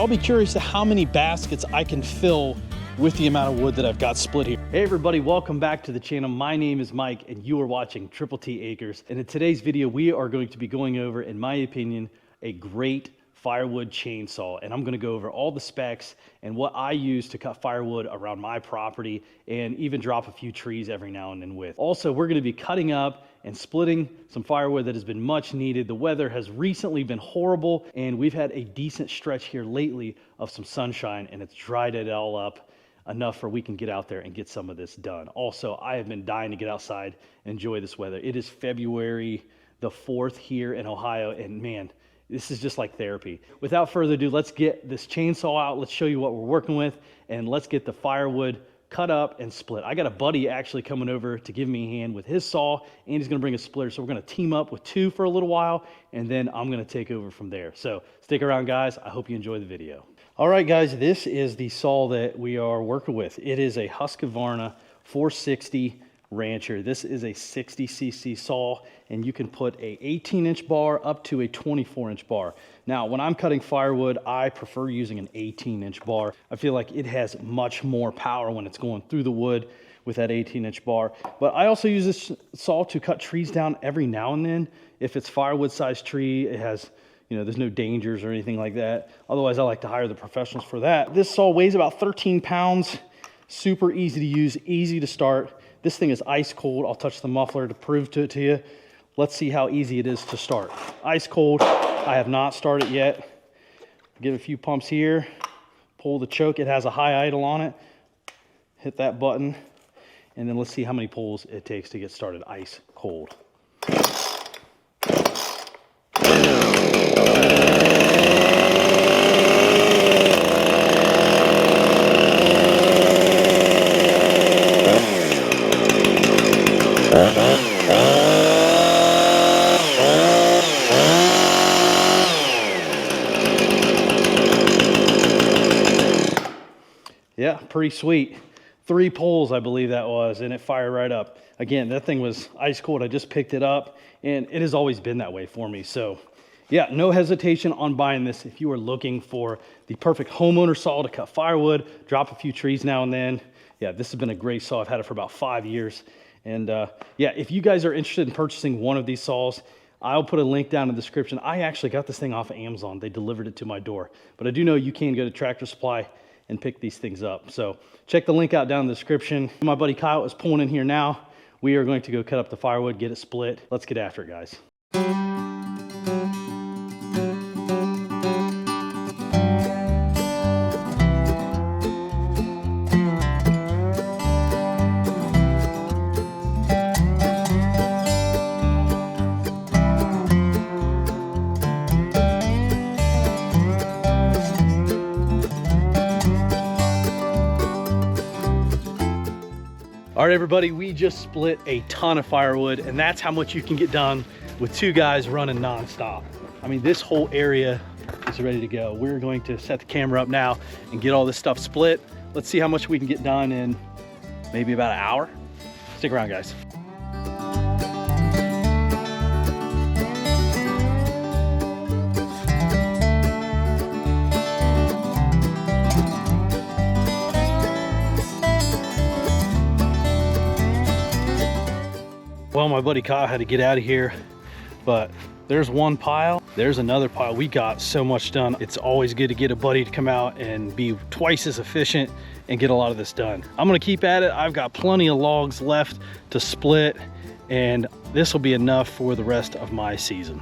be curious to how many baskets I can fill with the amount of wood that I've got split here. Hey everybody, welcome back to the channel. My name is Mike and you are watching Triple T Acres. And in today's video, we are going to be going over, in my opinion, a great firewood chainsaw. And I'm gonna go over all the specs and what I use to cut firewood around my property and even drop a few trees every now and then with. Also, we're gonna be cutting up and splitting some firewood that has been much needed. The weather has recently been horrible and we've had a decent stretch here lately of some sunshine and it's dried it all up enough for we can get out there and get some of this done. Also, I have been dying to get outside and enjoy this weather. It is February the 4th here in Ohio, and man, this is just like therapy. Without further ado, let's get this chainsaw out. Let's show you what we're working with, and let's get the firewood cut up and split. I got a buddy actually coming over to give me a hand with his saw, and he's gonna bring a splitter. So we're gonna team up with two for a little while, and then I'm gonna take over from there. So stick around, guys. I hope you enjoy the video. All right, guys, this is the saw that we are working with. It is a Husqvarna 460 Rancher. This is a 60cc saw, and you can put a 18-inch bar up to a 24-inch bar. Now, when I'm cutting firewood, I prefer using an 18-inch bar. I feel like it has much more power when it's going through the wood with that 18-inch bar. But I also use this saw to cut trees down every now and then. If it's firewood-sized tree, it has, you know, there's no dangers or anything like that. Otherwise, I like to hire the professionals for that. This saw weighs about 13 pounds, super easy to use, easy to start. This thing is ice cold. I'll touch the muffler to prove it to you. Let's see how easy it is to start. Ice cold. I have not started yet. Give a few pumps here. Pull the choke. It has a high idle on it. Hit that button. And then let's see how many pulls it takes to get started ice cold. Yeah, pretty sweet. 3 pulls, I believe that was, and it fired right up. Again, that thing was ice cold. I just picked it up, and it has always been that way for me. So, yeah, no hesitation on buying this if you are looking for the perfect homeowner saw to cut firewood, drop a few trees now and then. Yeah, this has been a great saw. I've had it for about 5 years. And yeah, if you guys are interested in purchasing one of these saws, I'll put a link down in the description. I actually got this thing off of Amazon. They delivered it to my door. But I do know you can go to Tractor Supply and pick these things up. So check the link out down in the description. My buddy Kyle is pulling in here now. We are going to go cut up the firewood, get it split. Let's get after it, guys. All right, everybody, we just split a ton of firewood, and that's how much you can get done with 2 guys running nonstop. I mean, this whole area is ready to go. We're going to set the camera up now and get all this stuff split. Let's see how much we can get done in maybe about an hour. Stick around, guys. Well, my buddy Kyle had to get out of here, but there's one pile, there's another pile. We got so much done. It's always good to get a buddy to come out and be twice as efficient and get a lot of this done. I'm gonna keep at it. I've got plenty of logs left to split, and this will be enough for the rest of my season.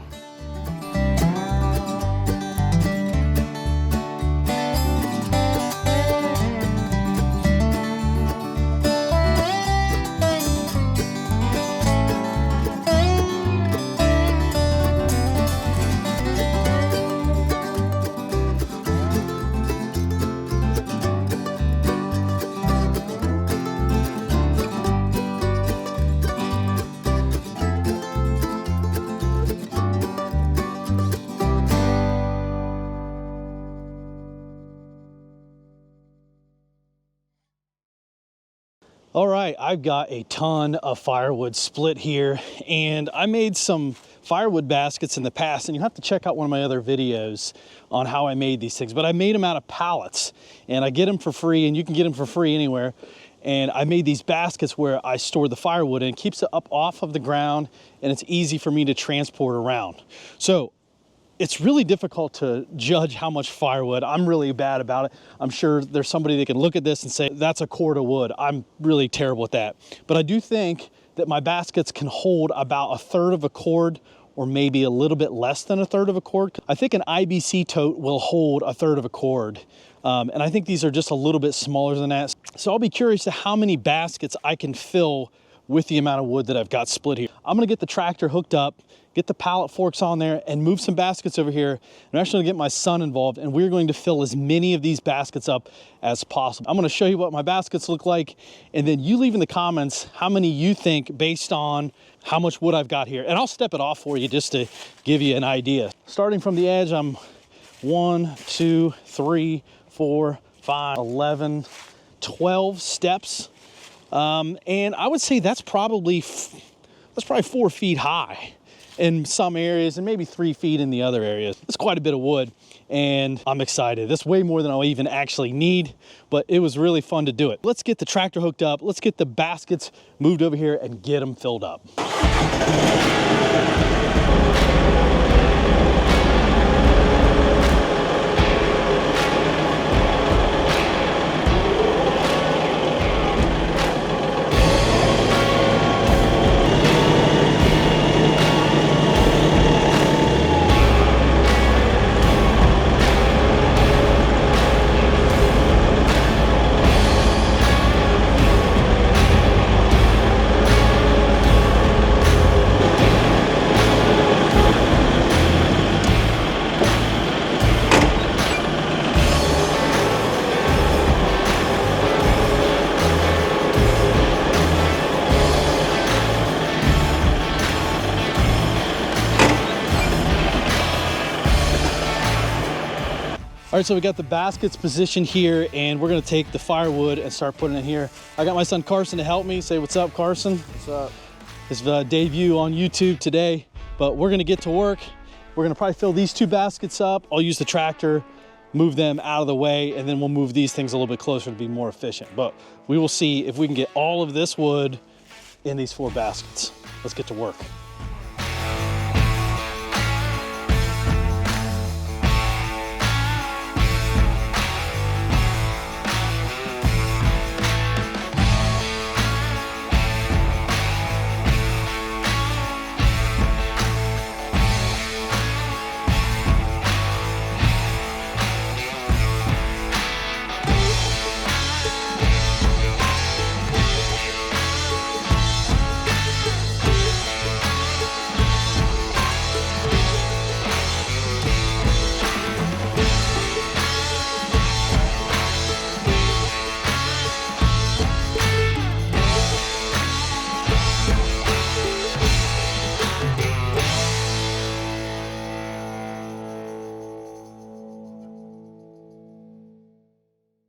All right, I've got a ton of firewood split here, and I made some firewood baskets in the past, and you have to check out one of my other videos on how I made these things. But I made them out of pallets, and I get them for free, and you can get them for free anywhere. And I made these baskets where I store the firewood, and it keeps it up off of the ground, and it's easy for me to transport around. So it's really difficult to judge how much firewood. I'm really bad about it. I'm sure there's somebody that can look at this and say, that's a cord of wood. I'm really terrible at that. But I do think that my baskets can hold about 1/3 of a cord, or maybe a little bit less than 1/3 of a cord. I think an IBC tote will hold 1/3 of a cord. And I think these are just a little bit smaller than that. So I'll be curious to how many baskets I can fill with the amount of wood that I've got split here. I'm gonna get the tractor hooked up, get the pallet forks on there, and move some baskets over here. I'm actually gonna get my son involved, and we're going to fill as many of these baskets up as possible. I'm gonna show you what my baskets look like, and then you leave in the comments how many you think based on how much wood I've got here. And I'll step it off for you just to give you an idea. Starting from the edge, I'm 1, 2, 3, 4, 5, 11, 12 steps. And I would say that's probably 4 feet high in some areas and maybe 3 feet in the other areas. It's quite a bit of wood, and I'm excited. That's way more than I'll even actually need, but it was really fun to do it. Let's get the tractor hooked up. Let's get the baskets moved over here and get them filled up. All right, so we got the baskets positioned here, and we're gonna take the firewood and start putting it here. I got my son Carson to help me. Say what's up, Carson. What's up? His debut on YouTube today, but we're gonna get to work. We're gonna probably fill these 2 baskets up. I'll use the tractor, move them out of the way, and then we'll move these things a little bit closer to be more efficient. But we will see if we can get all of this wood in these 4 baskets. Let's get to work.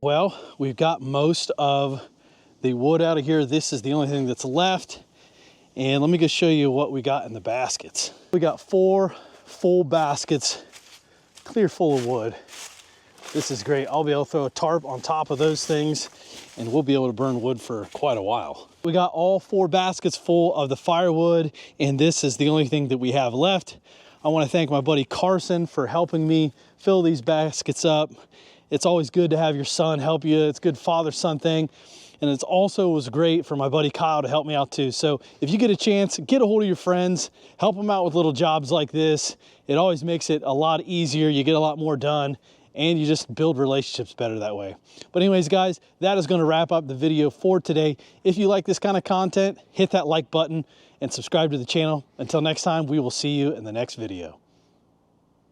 Well, we've got most of the wood out of here. This is the only thing that's left. And let me just show you what we got in the baskets. We got 4 full baskets, clear full of wood. This is great. I'll be able to throw a tarp on top of those things, and we'll be able to burn wood for quite a while. We got all 4 baskets full of the firewood, and this is the only thing that we have left. I want to thank my buddy Carson for helping me fill these baskets up. It's always good to have your son help you. It's a good father-son thing. And it also was great for my buddy Kyle to help me out too. So if you get a chance, get a hold of your friends, help them out with little jobs like this. It always makes it a lot easier. You get a lot more done, and you just build relationships better that way. But anyways, guys, that is going to wrap up the video for today. If you like this kind of content, hit that like button and subscribe to the channel. Until next time, we will see you in the next video.